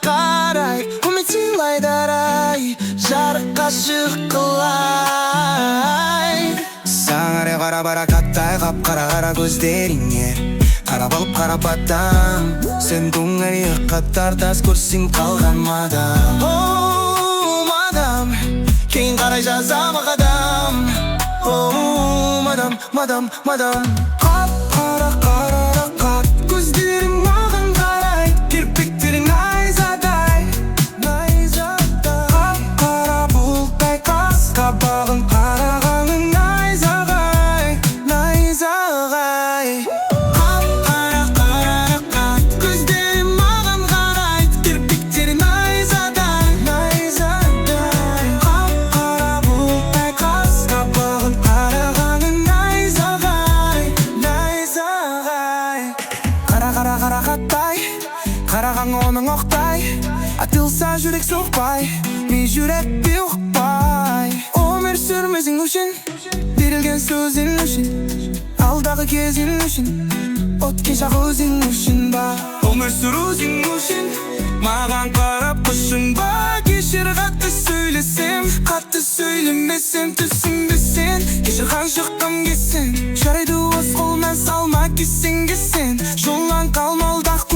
қарай үміт сыйлайдар-ай, жарыққа шыққылай. Саңаре қара барақаттай қап-қара көздеріңе қарап алып қарап атам. Сен көңілі қаттар тас көрсең қалған мадам. О, мадам, кейін қарай жазам қадам. О, мадам, мадам, мадам. Қап-қара қарақат көздерің маған қарай, кірпіктерің найзадай, найзадай. Қап-қара бұлттай қас қабағың қарағаның найзағай, найзағай. Қап-қара қарақат көздерің маған қарай, кірпіктерің найзадай, найзадай. Қап-қара бұлттай қас қабағың қарағаның найзағай, найзағай. Қара қарақаттай қарағаң оның оқтай, атылса жүрек соқпай, мен жүректі ұқпай. Өмір сүрмесің үшін, берілген сөзің үшін, алдағы кезің үшін, өткен шақ өзің үшін ба. Өмір сүрусің үшін, маған қарап құшың ба. Кешір қатты сөйлесем, қатты сөйлемесем, түсінбесен, кешір қан шыққым кесен. Жарайды өз қолынан салма кесен, жолдан қалмалдақ